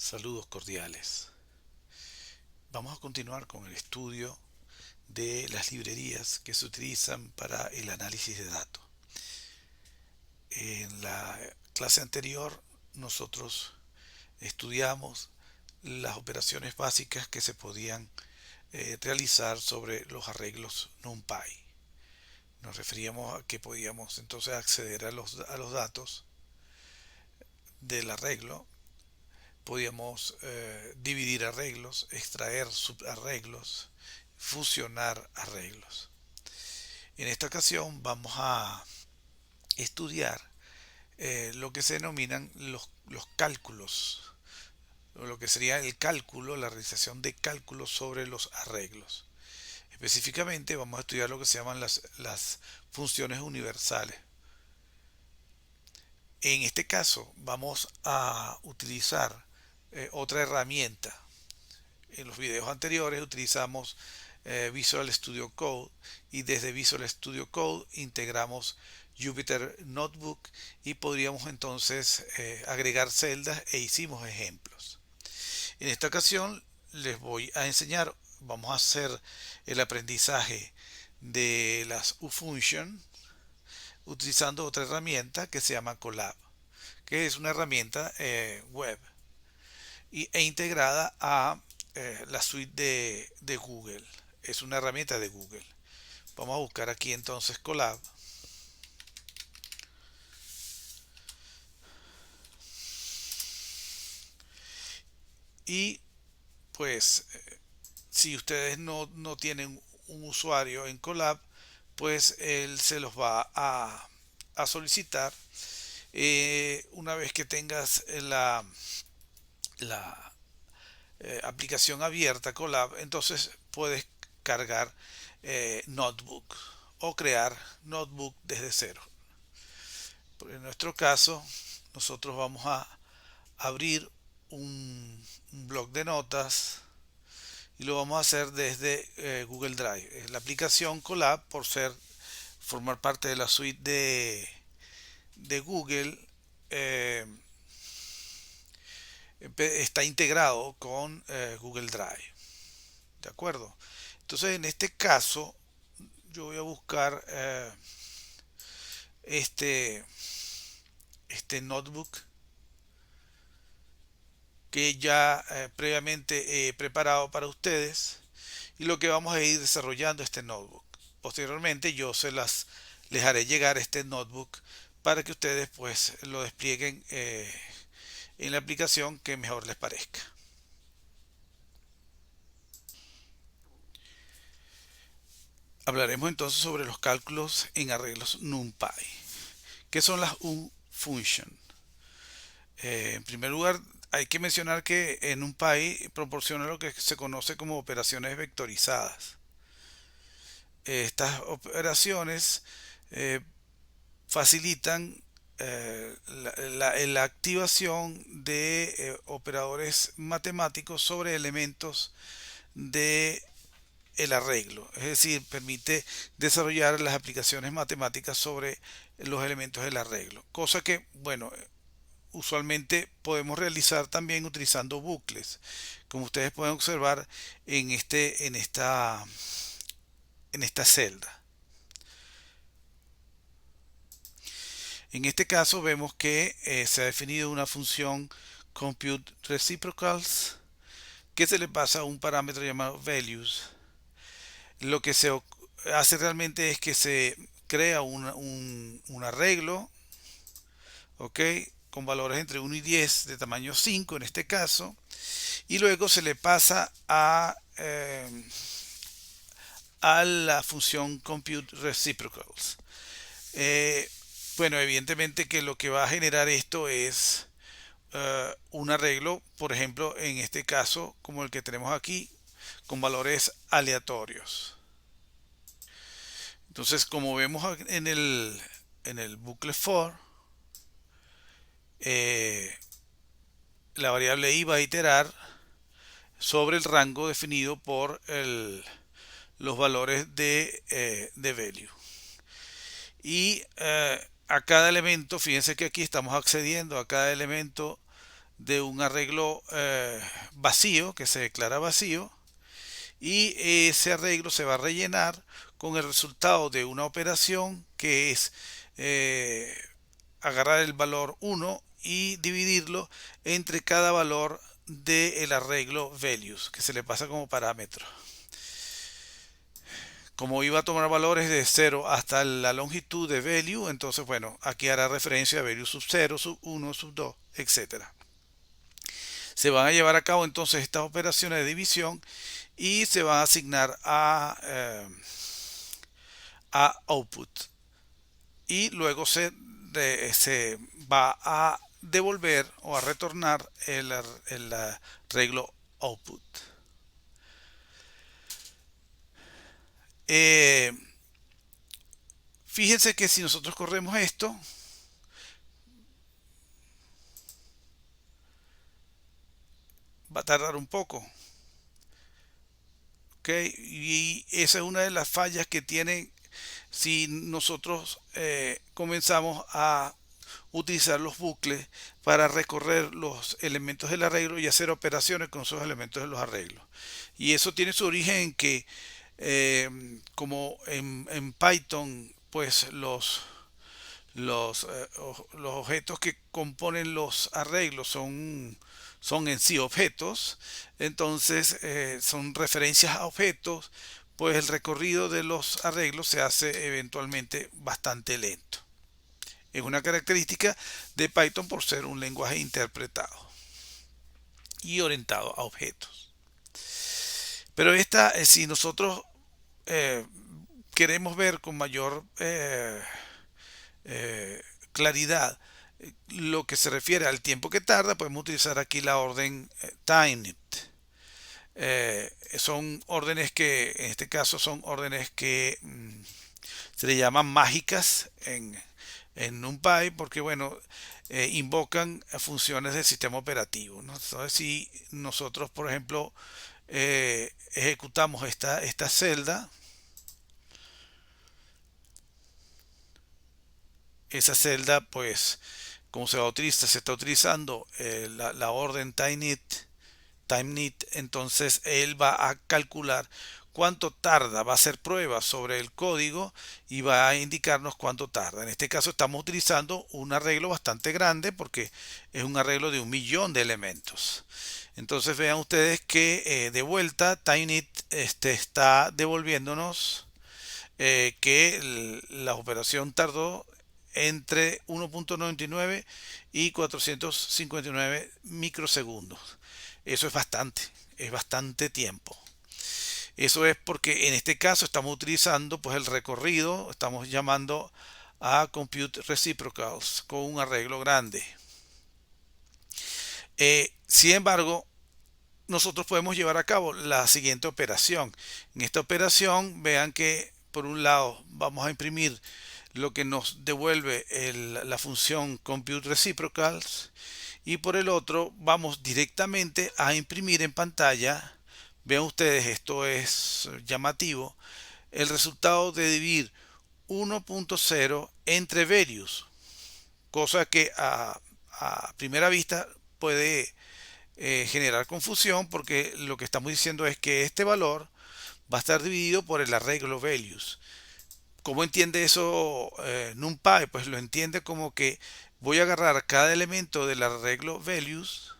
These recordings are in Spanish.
Saludos cordiales. Vamos a continuar con el estudio de las librerías que se utilizan para el análisis de datos. En la clase anterior nosotros estudiamos las operaciones básicas que se podían realizar sobre los arreglos NumPy. Nos referíamos a que podíamos entonces acceder a los datos del arreglo. Podíamos dividir arreglos, extraer subarreglos, fusionar arreglos. En esta ocasión vamos a estudiar lo que se denominan los cálculos, o lo que sería el cálculo, la realización de cálculos sobre los arreglos. Específicamente vamos a estudiar lo que se llaman las funciones universales. En este caso vamos a utilizar otra herramienta. En los videos anteriores utilizamos Visual Studio Code y desde Visual Studio Code integramos Jupyter Notebook y podríamos entonces agregar celdas e hicimos ejemplos. En esta ocasión les voy a enseñar, vamos a hacer el aprendizaje de las uFunction utilizando otra herramienta que se llama Colab, que es una herramienta web e integrada a la suite de Google. Es una herramienta de Google. Vamos a buscar aquí entonces Colab. Y pues si ustedes no tienen un usuario en Colab, pues él se los va a solicitar. Una vez que tengas la aplicación abierta Colab, entonces puedes cargar Notebook o crear Notebook desde cero. En nuestro caso, nosotros vamos a abrir un blog de notas y lo vamos a hacer desde Google Drive. La aplicación Colab, por formar parte de la suite de Google, eh, está integrado con Google Drive. ¿De acuerdo? Entonces, en este caso, yo voy a buscar este, este notebook que ya previamente he preparado para ustedes y lo que vamos a ir desarrollando este notebook. Posteriormente yo les haré llegar este notebook para que ustedes pues lo desplieguen en la aplicación que mejor les parezca. Hablaremos entonces sobre los cálculos en arreglos NumPy. ¿Qué son las uFunction? En primer lugar, hay que mencionar que en NumPy proporciona lo que se conoce como operaciones vectorizadas. Estas operaciones eh, facilitan la activación de operadores matemáticos sobre elementos de el arreglo, es decir, permite desarrollar las aplicaciones matemáticas sobre los elementos del arreglo, cosa que, bueno, usualmente podemos realizar también utilizando bucles, como ustedes pueden observar en esta celda. En este caso vemos que se ha definido una función compute reciprocals que se le pasa a un parámetro llamado values. Lo que se hace realmente es que se crea un arreglo, ¿ok? Con valores entre 1 y 10 de tamaño 5 en este caso, y luego se le pasa a la función compute reciprocals. Eh, bueno, evidentemente que lo que va a generar esto es un arreglo, por ejemplo, en este caso, como el que tenemos aquí, con valores aleatorios. Entonces, como vemos en el bucle for, eh, la variable i va a iterar sobre el rango definido por los valores de value. Y a cada elemento, fíjense que aquí estamos accediendo a cada elemento de un arreglo vacío, que se declara vacío, y ese arreglo se va a rellenar con el resultado de una operación que es eh, agarrar el valor 1 y dividirlo entre cada valor del arreglo values que se le pasa como parámetro. Como iba a tomar valores de 0 hasta la longitud de value, entonces bueno, aquí hará referencia a value sub 0, sub 1, sub 2, etcétera. Se van a llevar a cabo entonces estas operaciones de división y se van a asignar a output. Y luego se va a devolver o a retornar el arreglo output. Eh, Fíjense que si nosotros corremos esto, va a tardar un poco. ¿Okay? Y esa es una de las fallas que tiene si nosotros comenzamos a utilizar los bucles para recorrer los elementos del arreglo y hacer operaciones con esos elementos de los arreglos. Y eso tiene su origen en que, como en Python, pues los objetos que componen los arreglos son en sí objetos, entonces son referencias a objetos, pues el recorrido de los arreglos se hace eventualmente bastante lento. Es una característica de Python por ser un lenguaje interpretado y orientado a objetos. Pero si nosotros eh, queremos ver con mayor eh, claridad lo que se refiere al tiempo que tarda, podemos utilizar aquí la orden timeIt. Son órdenes que, en este caso, son órdenes que se le llaman mágicas en NumPy porque, bueno, invocan funciones del sistema operativo, ¿no? Entonces, si nosotros, por ejemplo, ejecutamos esta celda, esa celda, pues, como se está utilizando la orden timeIt, entonces él va a calcular cuánto tarda, va a hacer pruebas sobre el código y va a indicarnos cuánto tarda. En este caso estamos utilizando un arreglo bastante grande porque es un arreglo de 1.000.000 de elementos. Entonces vean ustedes que de vuelta timeIt está devolviéndonos que la operación tardó entre 1.99 y 459 microsegundos. Eso es bastante tiempo. Eso es porque en este caso estamos utilizando pues el recorrido, estamos llamando a compute reciprocals con un arreglo grande. Sin embargo, nosotros podemos llevar a cabo la siguiente operación. En esta operación, vean que por un lado vamos a imprimir lo que nos devuelve la función compute reciprocals y por el otro vamos directamente a imprimir en pantalla, vean ustedes, esto es llamativo, el resultado de dividir 1.0 entre varios, cosa que a primera vista puede generar confusión porque lo que estamos diciendo es que este valor va a estar dividido por el arreglo values. ¿Cómo entiende eso NumPy? Pues lo entiende como que voy a agarrar cada elemento del arreglo values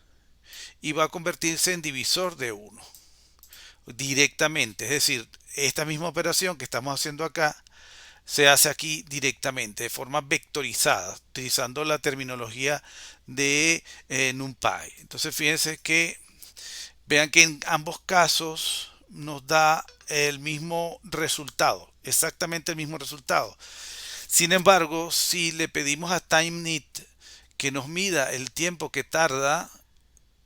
y va a convertirse en divisor de 1 directamente. Es decir, esta misma operación que estamos haciendo acá se hace aquí directamente, de forma vectorizada, utilizando la terminología de NumPy. Entonces fíjense que vean que en ambos casos nos da el mismo resultado, exactamente el mismo resultado. Sin embargo, si le pedimos a timeIt que nos mida el tiempo que tarda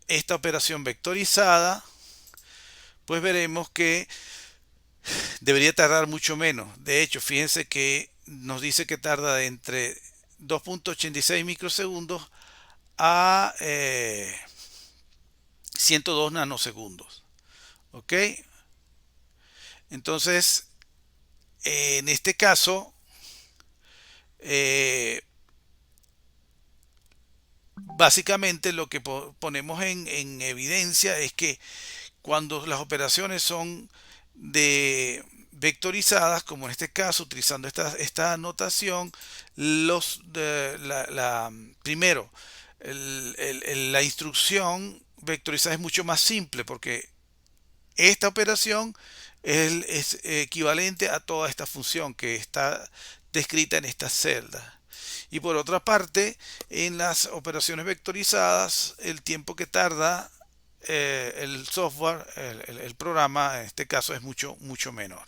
esta operación vectorizada, pues veremos que debería tardar mucho menos. De hecho, fíjense que nos dice que tarda de entre 2.86 microsegundos a 102 nanosegundos. ¿Ok? Entonces, en este caso, básicamente lo que ponemos en evidencia es que cuando las operaciones son de vectorizadas, como en este caso, utilizando esta notación, primero, la instrucción vectorizada es mucho más simple porque esta operación es equivalente a toda esta función que está descrita en esta celda. Y por otra parte, en las operaciones vectorizadas, el tiempo que tarda el software, el programa, en este caso es mucho menor.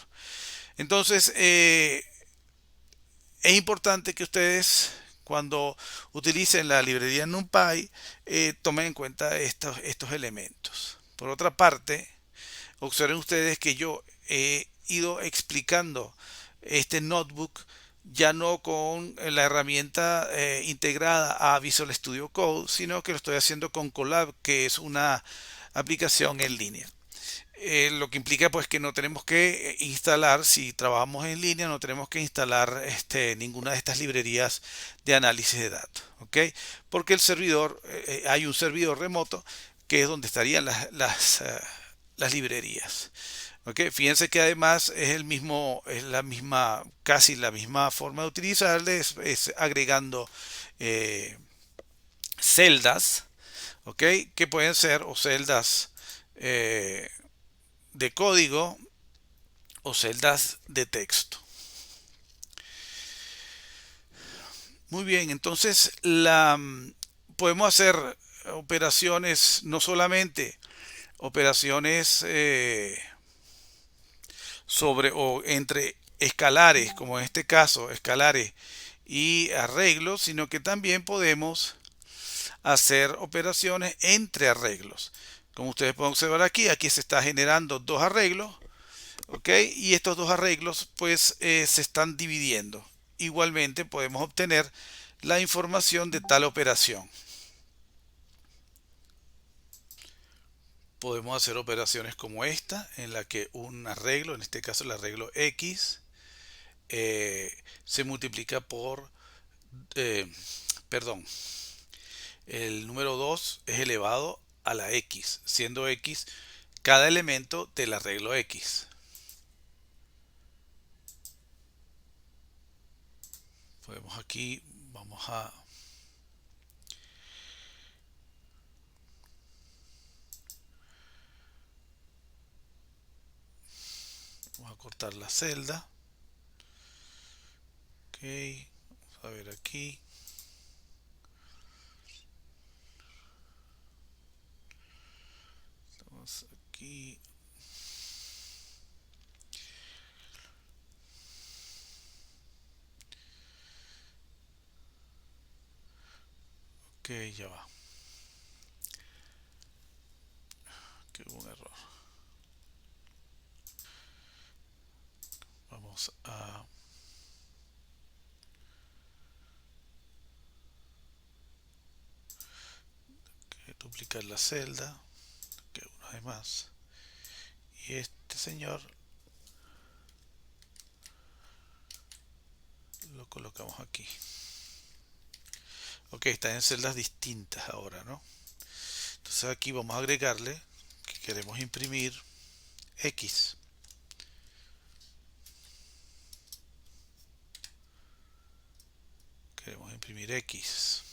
Entonces, es importante que ustedes, cuando utilicen la librería NumPy, tomen en cuenta estos elementos. Por otra parte, observen ustedes que yo he ido explicando este notebook ya no con la herramienta integrada a Visual Studio Code, sino que lo estoy haciendo con Colab, que es una aplicación en línea. Lo que implica pues que no tenemos que instalar, si trabajamos en línea, no tenemos que instalar ninguna de estas librerías de análisis de datos, ¿ok? Porque el servidor, hay un servidor remoto que es donde estarían las librerías. ¿Ok? Fíjense que además es la misma, casi la misma forma de utilizarle, es agregando eh, celdas, ¿ok? Que pueden ser o celdas eh, de código o celdas de texto. Muy bien, entonces podemos hacer operaciones, no solamente operaciones sobre o entre escalares, como en este caso, escalares y arreglos, sino que también podemos hacer operaciones entre arreglos. Como ustedes pueden observar aquí se está generando dos arreglos, ¿ok? Y estos dos arreglos pues se están dividiendo. Igualmente podemos obtener la información de tal operación. Podemos hacer operaciones como esta, en la que un arreglo, en este caso el arreglo X, se multiplica por, eh, perdón, el número 2 es elevado a la X, siendo X cada elemento del arreglo X. Podemos aquí, vamos a cortar la celda. Ok, vamos a ver aquí. Estamos aquí. Ok, ya va. Que hubo un error. Vamos a duplicar la celda. Que una vez más. Y este señor lo colocamos aquí. Ok, está en celdas distintas ahora, ¿no? Entonces aquí vamos a agregarle que queremos imprimir X. Queremos imprimir X.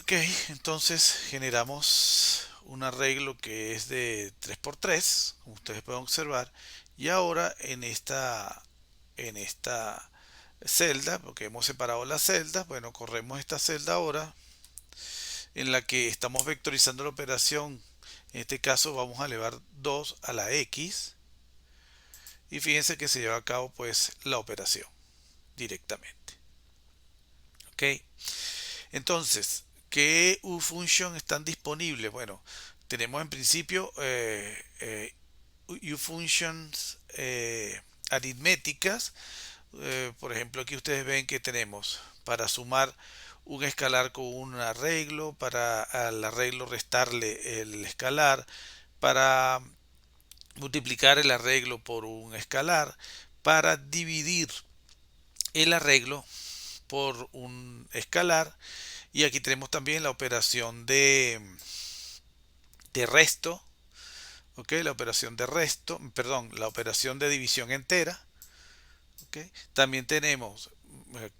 Ok, entonces generamos un arreglo que es de 3x3, como ustedes pueden observar. Y ahora en esta celda, porque hemos separado las celdas, bueno, corremos esta celda ahora en la que estamos vectorizando la operación. En este caso vamos a elevar 2 a la X y fíjense que se lleva a cabo pues la operación directamente. Ok, entonces, ¿qué ufunction están disponibles? Bueno, tenemos en principio ufunctions aritméticas. Por ejemplo, aquí ustedes ven que tenemos para sumar un escalar con un arreglo, para al arreglo restarle el escalar, para multiplicar el arreglo por un escalar, para dividir el arreglo por un escalar. Y aquí tenemos también la operación de resto, ¿ok? La operación de resto, perdón, la operación de división entera, ¿ok? También tenemos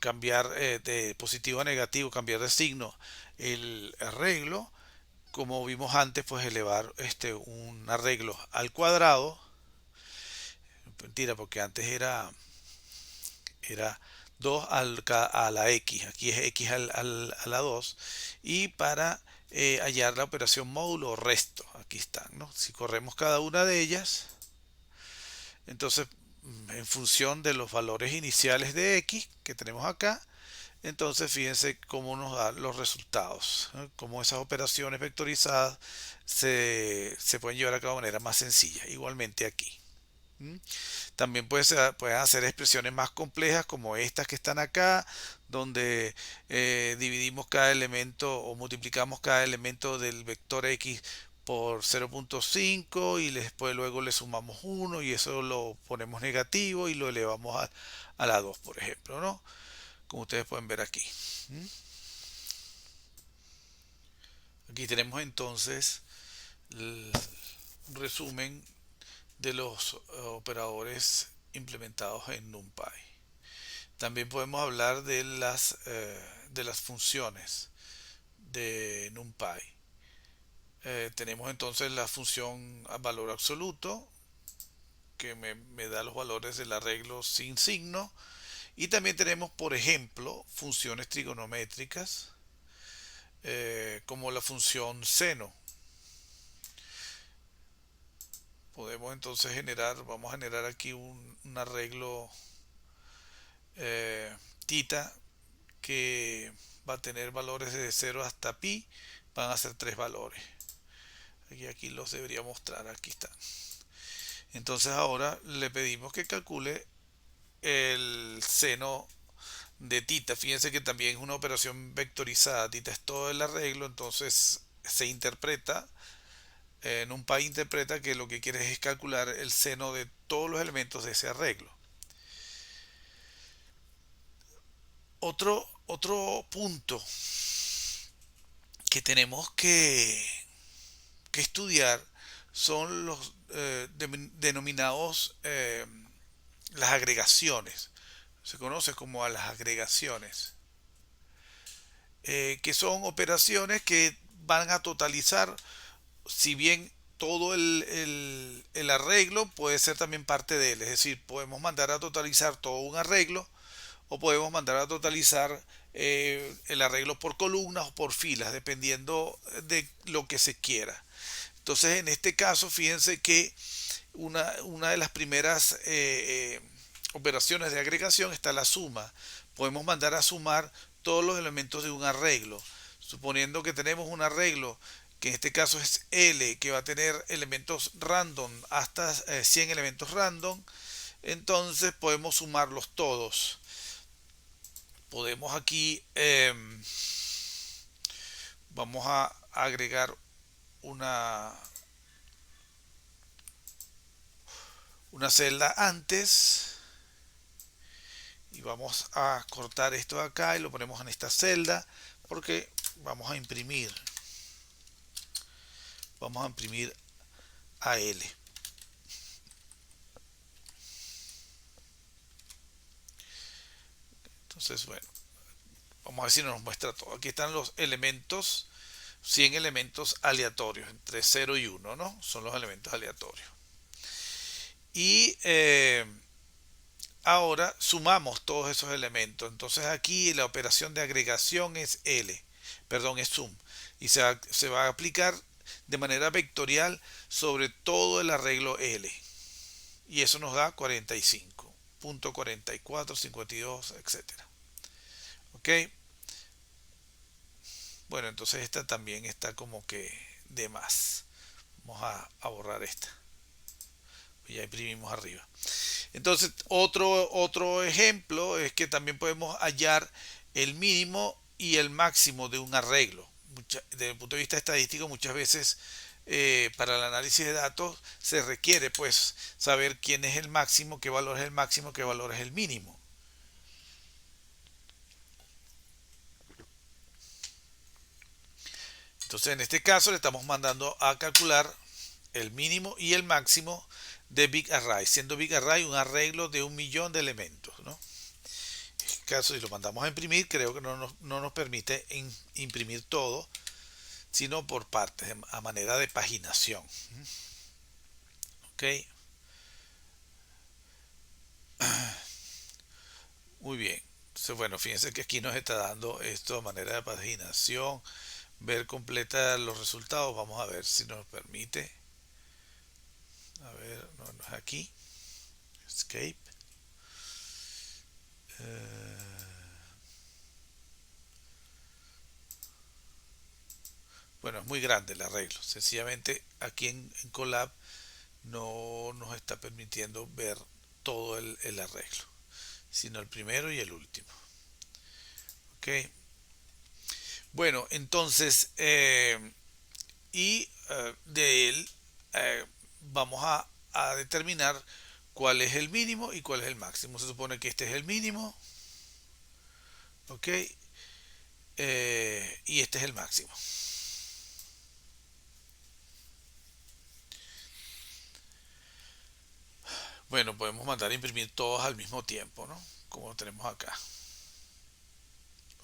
cambiar de positivo a negativo, cambiar de signo el arreglo. Como vimos antes, pues elevar un arreglo al cuadrado. Mentira, porque antes era 2 a la x, aquí es x a la 2, y para hallar la operación módulo o resto, aquí están, ¿no? Si corremos cada una de ellas, entonces en función de los valores iniciales de x que tenemos acá, entonces fíjense cómo nos da los resultados, ¿no? Cómo esas operaciones vectorizadas se pueden llevar a cabo de manera más sencilla, igualmente aquí. ¿Mm? También pueden hacer expresiones más complejas como estas que están acá, donde dividimos cada elemento o multiplicamos cada elemento del vector x por 0.5 y después luego le sumamos 1 y eso lo ponemos negativo y lo elevamos a la 2, por ejemplo, ¿no? Como ustedes pueden ver aquí. ¿Mm? Aquí tenemos entonces un resumen de los operadores implementados en NumPy. También podemos hablar de las funciones de NumPy. Tenemos entonces la función a valor absoluto que me da los valores del arreglo sin signo. Y también tenemos, por ejemplo, funciones trigonométricas como la función seno. Podemos entonces vamos a generar aquí un arreglo tita que va a tener valores de 0 hasta pi, van a ser tres valores. Aquí los debería mostrar, aquí están. Entonces ahora le pedimos que calcule el seno de tita. Fíjense que también es una operación vectorizada. Tita es todo el arreglo, entonces se interpreta, NumPy interpreta que lo que quiere es calcular el seno de todos los elementos de ese arreglo. Otro punto que tenemos que estudiar son los denominados las agregaciones. Se conoce como a las agregaciones, que son operaciones que van a totalizar, si bien todo el arreglo puede ser también parte de él, es decir, podemos mandar a totalizar todo un arreglo o podemos mandar a totalizar el arreglo por columnas o por filas, dependiendo de lo que se quiera. Entonces, en este caso, fíjense que una de las primeras operaciones de agregación está la suma. Podemos mandar a sumar todos los elementos de un arreglo. Suponiendo que tenemos un arreglo que en este caso es L, que va a tener elementos random hasta 100 elementos random, entonces podemos sumarlos todos. Podemos aquí, vamos a agregar una, una celda antes y vamos a cortar esto de acá y lo ponemos en esta celda porque vamos a imprimir AL. Entonces, bueno, vamos a ver si nos muestra todo. Aquí están los elementos, 100 elementos aleatorios, entre 0 y 1, ¿no? Son los elementos aleatorios. Y ahora sumamos todos esos elementos. Entonces aquí la operación de agregación es es sum. Y se va a aplicar de manera vectorial sobre todo el arreglo L. Y eso nos da 45, punto 44, 52, etcétera. ¿Ok? Bueno, entonces esta también está como que de más. Vamos a borrar esta. Ya imprimimos arriba. Entonces, otro ejemplo es que también podemos hallar el mínimo y el máximo de un arreglo. Desde el punto de vista estadístico, muchas veces para el análisis de datos se requiere pues saber quién es el máximo, qué valor es el máximo, qué valor es el mínimo. Entonces, en este caso le estamos mandando a calcular el mínimo y el máximo de Big Array, siendo Big Array un arreglo de 1 millón de elementos, ¿no? En este caso, si lo mandamos a imprimir, creo que no nos permite imprimir todo, sino por partes, a manera de paginación. ¿Ok? Muy bien. Entonces, bueno, fíjense que aquí nos está dando esto a manera de paginación, ver completa los resultados. Vamos a ver si nos permite. A ver, no es aquí. Escape. Bueno, es muy grande el arreglo. Sencillamente aquí en Colab no nos está permitiendo ver todo el arreglo, sino el primero y el último. Ok. Bueno, entonces, de él vamos a determinar cuál es el mínimo y cuál es el máximo. Se supone que este es el mínimo, ok, y este es el máximo. Bueno, podemos mandar a imprimir todos al mismo tiempo, ¿no? Como lo tenemos acá.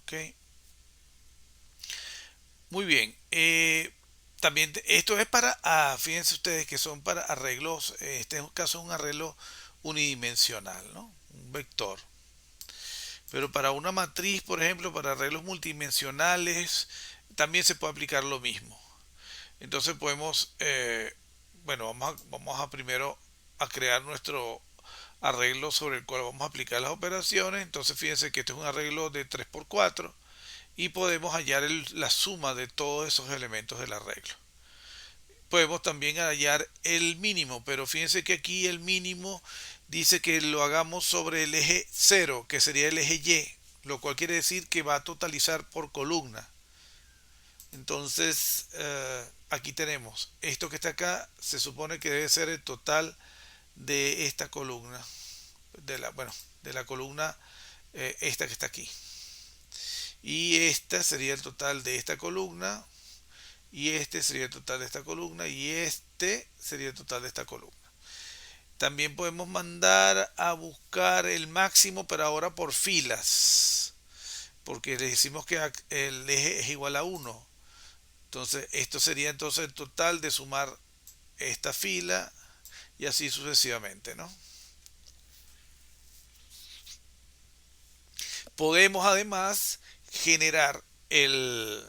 Ok. Muy bien. También esto es para, fíjense ustedes que son para arreglos, este es un caso un arreglo unidimensional, ¿no? Un vector. Pero para una matriz, por ejemplo, para arreglos multidimensionales, también se puede aplicar lo mismo. Entonces podemos, bueno, vamos a primero a crear nuestro arreglo sobre el cual vamos a aplicar las operaciones. Entonces fíjense que este es un arreglo de 3 por 4 y podemos hallar la suma de todos esos elementos del arreglo. Podemos también hallar el mínimo, pero fíjense que aquí el mínimo dice que lo hagamos sobre el eje 0, que sería el eje Y, lo cual quiere decir que va a totalizar por columna. Entonces, aquí tenemos esto que está acá, se supone que debe ser el total de esta columna, bueno, de la columna esta que está aquí. Y esta sería el total de esta columna, y este sería el total de esta columna, y este sería el total de esta columna. También podemos mandar a buscar el máximo, pero ahora por filas, porque le decimos que el eje es igual a 1. Entonces, esto sería entonces el total de sumar esta fila y así sucesivamente, ¿no? Podemos además generar el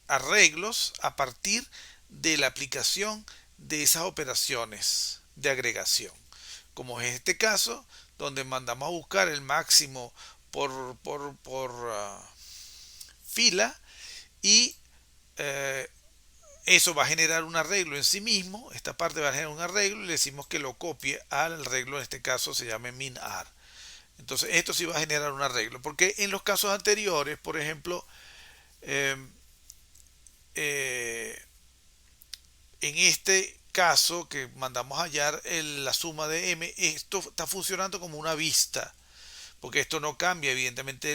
arreglos a partir de la aplicación de esas operaciones de agregación, como es este caso, donde mandamos a buscar el máximo por fila y eh, eso va a generar un arreglo en sí mismo. Esta parte va a generar un arreglo y le decimos que lo copie al arreglo, en este caso se llama minar. Entonces esto sí va a generar un arreglo, porque en los casos anteriores, por ejemplo, eh, eh, en este caso que mandamos a hallar la suma de m, esto está funcionando como una vista, porque esto no cambia evidentemente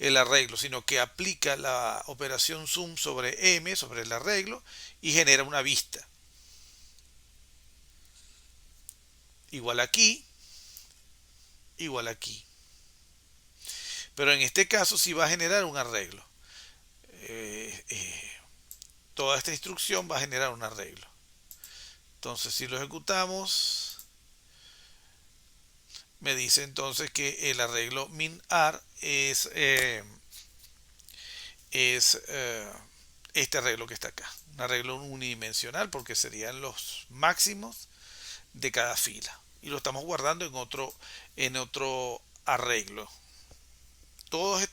el arreglo, sino que aplica la operación sum sobre m, sobre el arreglo, y genera una vista. Igual aquí, igual aquí. Pero en este caso sí va a generar un arreglo. Eh, eh, Toda esta instrucción va a generar un arreglo. Entonces si lo ejecutamos, me dice entonces que el arreglo minar es este arreglo que está acá. Un arreglo unidimensional porque serían los máximos de cada fila. Y lo estamos guardando en otro arreglo. Todas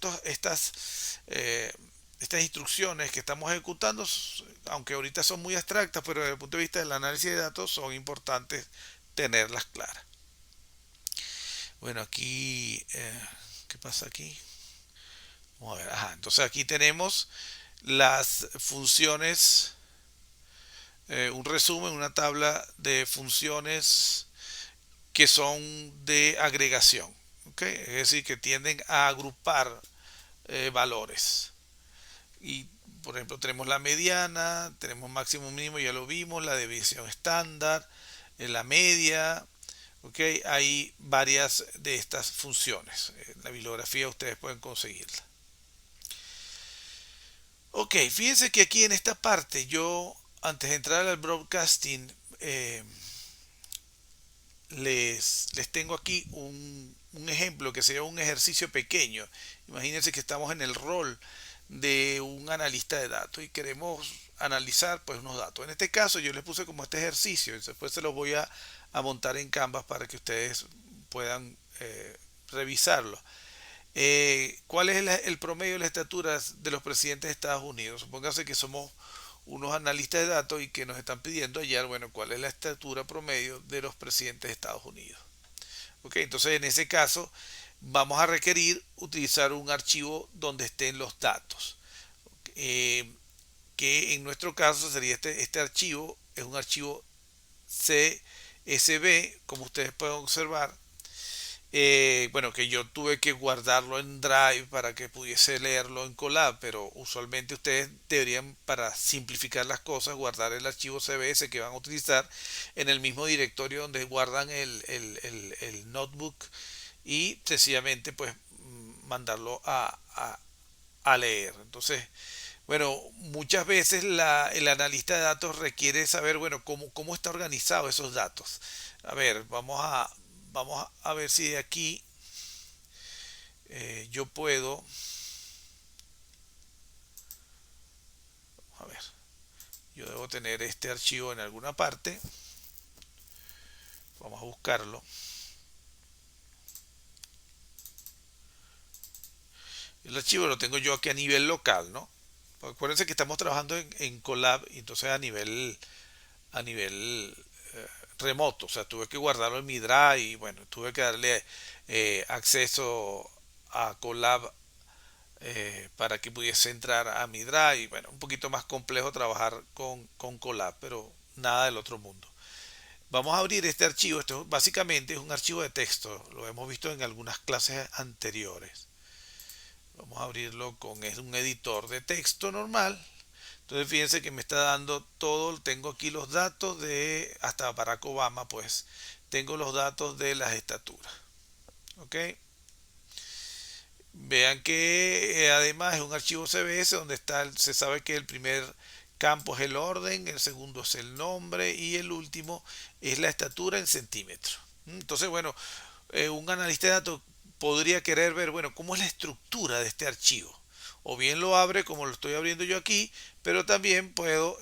estas instrucciones que estamos ejecutando, aunque ahorita son muy abstractas, pero desde el punto de vista del análisis de datos son importantes tenerlas claras. Bueno, aquí, ¿qué pasa aquí? Vamos a ver, ajá, entonces aquí tenemos las funciones, un resumen, una tabla de funciones que son de agregación, ¿okay? Es decir, que tienden a agrupar valores. Y por ejemplo, tenemos la mediana, tenemos máximo mínimo, ya lo vimos, la deviación estándar, la media, ¿ok? Hay varias de estas funciones. En la bibliografía ustedes pueden conseguirla. Ok, fíjense que aquí en esta parte yo, antes de entrar al broadcasting, les tengo aquí un ejemplo que sería un ejercicio pequeño. Imagínense que estamos en el rol de un analista de datos y queremos analizar pues unos datos. En este caso yo les puse como este ejercicio y después se los voy a montar en Canvas para que ustedes puedan revisarlo. ¿Cuál es el promedio de las estaturas de los presidentes de Estados Unidos? Supóngase que somos unos analistas de datos y que nos están pidiendo hallar, bueno, cuál es la estatura promedio de los presidentes de Estados Unidos. Ok, entonces en ese caso vamos a requerir utilizar un archivo donde estén los datos. Eh, que en nuestro caso sería este archivo, es un archivo CSV, como ustedes pueden observar. Bueno, que yo tuve que guardarlo en Drive para que pudiese leerlo en Colab, pero usualmente ustedes deberían, para simplificar las cosas, guardar el archivo CBS que van a utilizar en el mismo directorio donde guardan el notebook y sencillamente pues mandarlo a leer. Entonces, bueno, muchas veces el analista de datos requiere saber, bueno, cómo está organizado esos datos. A ver, vamos a ver si de aquí yo puedo, a ver, yo debo tener este archivo en alguna parte. Vamos a buscarlo. El archivo lo tengo yo aquí a nivel local, ¿no? Acuérdense que estamos trabajando en Colab, y entonces a nivel remoto, o sea, tuve que guardarlo en mi Drive y bueno, tuve que darle acceso a Colab para que pudiese entrar a mi Drive. Y bueno, un poquito más complejo trabajar con Colab, pero nada del otro mundo. Vamos a abrir este archivo. Esto básicamente es un archivo de texto. Lo hemos visto en algunas clases anteriores. Vamos a abrirlo con un editor de texto normal. Entonces fíjense que me está dando todo. Tengo aquí los datos de hasta Barack Obama, pues tengo los datos de las estaturas. ¿Ok? Vean que además es un archivo CBS donde se sabe que el primer campo es el orden, el segundo es el nombre y el último es la estatura en centímetros. Entonces, bueno, un analista de datos podría querer ver, bueno, cómo es la estructura de este archivo. O bien lo abre como lo estoy abriendo yo aquí, pero también puedo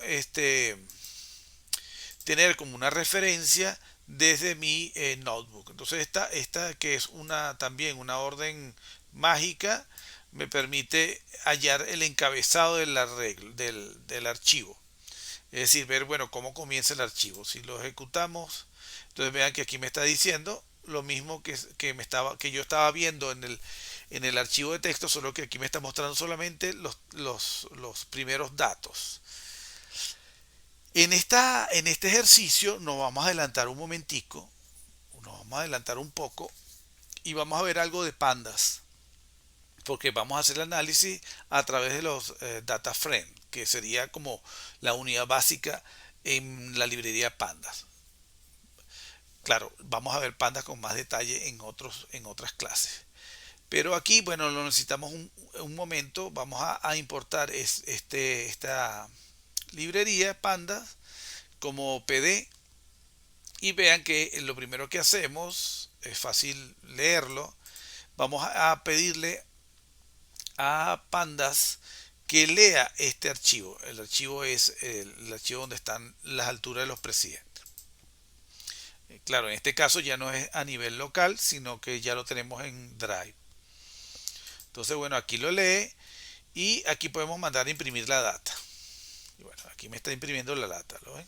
tener como una referencia desde mi notebook. Entonces esta que es también una orden mágica me permite hallar el encabezado del archivo. Es decir, ver, bueno, cómo comienza el archivo. Si lo ejecutamos, entonces vean que aquí me está diciendo lo mismo que yo estaba viendo en el archivo de texto, solo que aquí me está mostrando solamente los primeros datos. En este ejercicio nos vamos a adelantar un momentico, nos vamos a adelantar un poco y vamos a ver algo de pandas, porque vamos a hacer el análisis a través de los data frame, que sería como la unidad básica en la librería pandas. Claro, vamos a ver pandas con más detalle en otras clases. Pero aquí, bueno, lo necesitamos un momento. Vamos a importar esta librería pandas como PD y vean que lo primero que hacemos es fácil leerlo. Vamos a pedirle a pandas que lea este archivo. El archivo es el archivo donde están las alturas de los presidentes. Claro, en este caso ya no es a nivel local, sino que ya lo tenemos en Drive. Entonces, bueno, aquí lo lee y aquí podemos mandar a imprimir la data. Y bueno, aquí me está imprimiendo la data, ¿lo ven?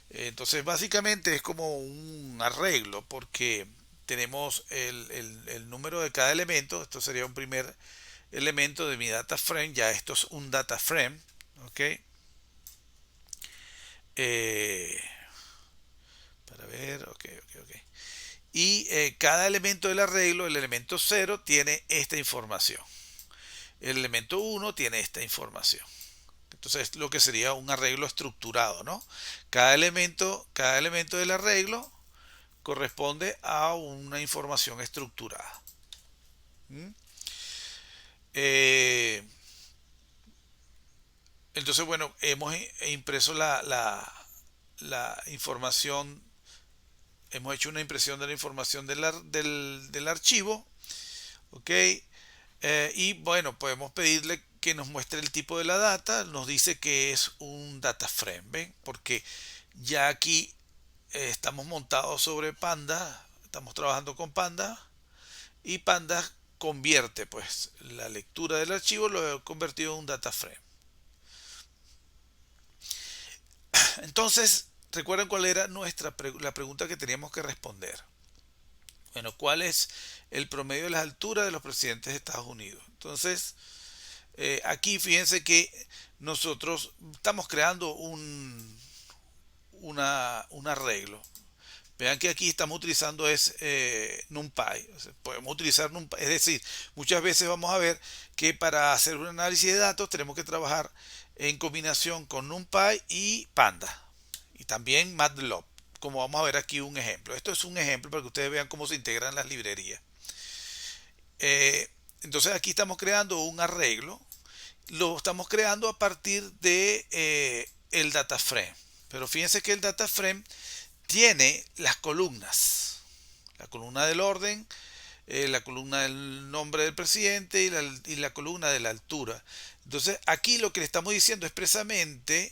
Entonces, básicamente es como un arreglo porque tenemos el número de cada elemento. Esto sería un primer elemento de mi data frame. Ya esto es un data frame. ¿Ok? Eh, para ver, ok, ok, ok. Y cada elemento del arreglo, el elemento 0, tiene esta información. El elemento 1 tiene esta información. Entonces, lo que sería un arreglo estructurado, ¿no? Cada elemento del arreglo corresponde a una información estructurada. ¿Mm? Eh, entonces, bueno, hemos impreso la información, hemos hecho una impresión de la información del archivo, ¿ok? Y bueno, podemos pedirle que nos muestre el tipo de la data, nos dice que es un data frame, ¿ven? Porque ya aquí estamos montados sobre Panda, estamos trabajando con Panda y Panda convierte pues la lectura del archivo, lo he convertido en un data frame. Entonces, recuerden cuál era la pregunta que teníamos que responder. Bueno, ¿cuál es el promedio de las alturas de los presidentes de Estados Unidos? Entonces, aquí fíjense que nosotros estamos creando un arreglo. Vean que aquí estamos utilizando NumPy. O sea, podemos utilizar NumPy. Es decir, muchas veces vamos a ver que para hacer un análisis de datos tenemos que trabajar en combinación con NumPy y Panda. Y también Matplotlib, como vamos a ver aquí un ejemplo. Esto es un ejemplo para que ustedes vean cómo se integran las librerías. Eh, entonces aquí estamos creando un arreglo. Lo estamos creando a partir de el data frame. Pero fíjense que el data frame tiene las columnas. La columna del orden, la columna del nombre del presidente y la columna de la altura. Entonces aquí lo que le estamos diciendo expresamente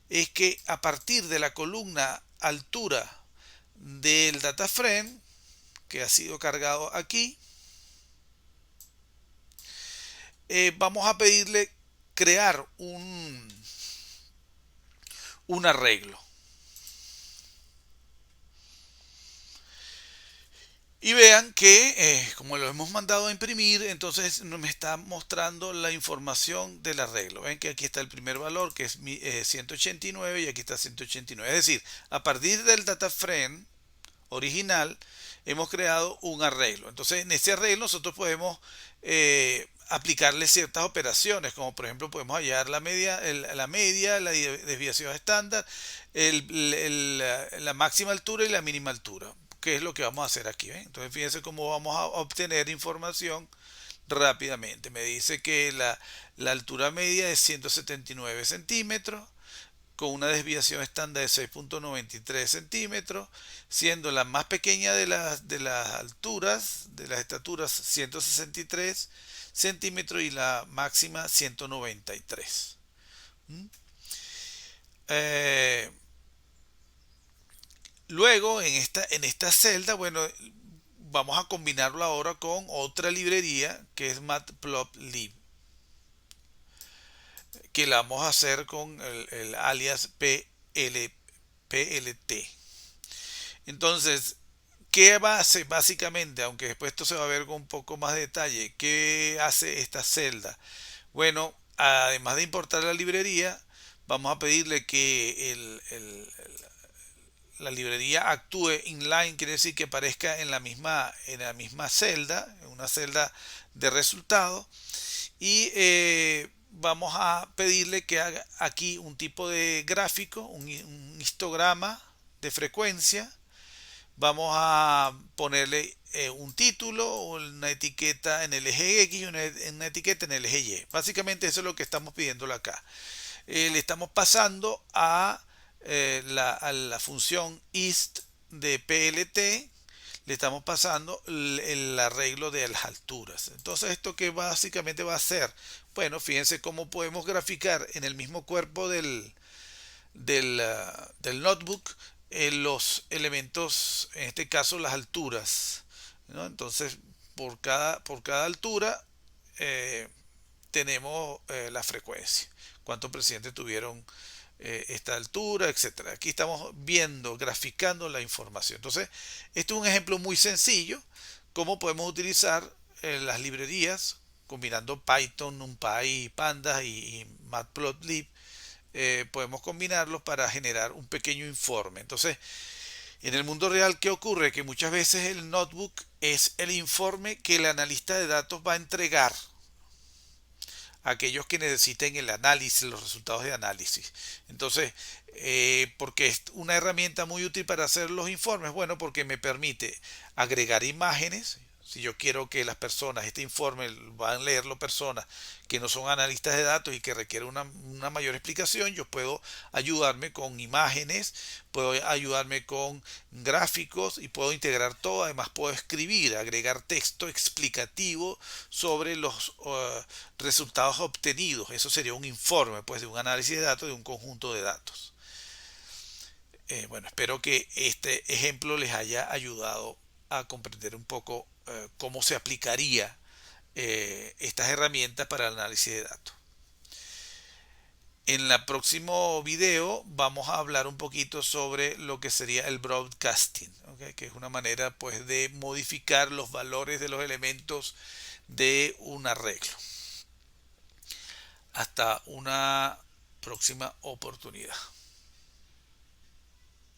es que a partir de la columna altura del data frame que ha sido cargado aquí, vamos a pedirle crear un arreglo. Y vean que como lo hemos mandado a imprimir, entonces me está mostrando la información del arreglo. Ven que aquí está el primer valor, que es 189, y aquí está 189. Es decir, a partir del data frame original, hemos creado un arreglo. Entonces, en ese arreglo nosotros podemos aplicarle ciertas operaciones, como por ejemplo podemos hallar la media, la desviación estándar, la máxima altura y la mínima altura, que es lo que vamos a hacer aquí. ¿Ven? Entonces, fíjense cómo vamos a obtener información rápidamente. Me dice que la altura media es 179 centímetros, con una desviación estándar de 6.93 centímetros, siendo la más pequeña de las alturas, de las estaturas, 163 centímetros y la máxima 193. ¿Mm? Eh, Luego, en esta celda, bueno, vamos a combinarlo ahora con otra librería que es Matplotlib, que la vamos a hacer con el alias PLT. Entonces, ¿qué hace básicamente? Aunque después esto se va a ver con un poco más de detalle. ¿Qué hace esta celda? Bueno, además de importar la librería, vamos a pedirle que la librería actúe inline, quiere decir que aparezca en la misma celda, en una celda de resultados. Y vamos a pedirle que haga aquí un tipo de gráfico, un histograma de frecuencia. Vamos a ponerle un título, una etiqueta en el eje X y una etiqueta en el eje Y. Básicamente eso es lo que estamos pidiéndole acá. Le estamos pasando a la función ist de PLT, le estamos pasando el arreglo de las alturas. Entonces, ¿esto qué básicamente va a hacer? Bueno, fíjense cómo podemos graficar en el mismo cuerpo del notebook los elementos, en este caso las alturas, ¿no? Entonces, por cada altura eh, tenemos la frecuencia, cuántos presidentes tuvieron esta altura, etcétera. Aquí estamos viendo, graficando la información. Entonces, este es un ejemplo muy sencillo, cómo podemos utilizar las librerías combinando Python, NumPy, Pandas y Matplotlib. Podemos combinarlos para generar un pequeño informe. Entonces, en el mundo real, ¿qué ocurre? Que muchas veces el notebook es el informe que el analista de datos va a entregar aquellos que necesiten el análisis, los resultados de análisis. Entonces, porque es una herramienta muy útil para hacer los informes, bueno, porque me permite agregar imágenes. Si yo quiero que las personas, este informe van a leerlo personas que no son analistas de datos y que requieren una mayor explicación, yo puedo ayudarme con imágenes, puedo ayudarme con gráficos y puedo integrar todo. Además puedo escribir, agregar texto explicativo sobre los resultados obtenidos. Eso sería un informe, pues, de un análisis de datos de un conjunto de datos. Bueno, espero que este ejemplo les haya ayudado a comprender un poco cómo se aplicaría estas herramientas para el análisis de datos. En el próximo video vamos a hablar un poquito sobre lo que sería el broadcasting, ¿ok? Que es una manera, pues, de modificar los valores de los elementos de un arreglo. Hasta una próxima oportunidad.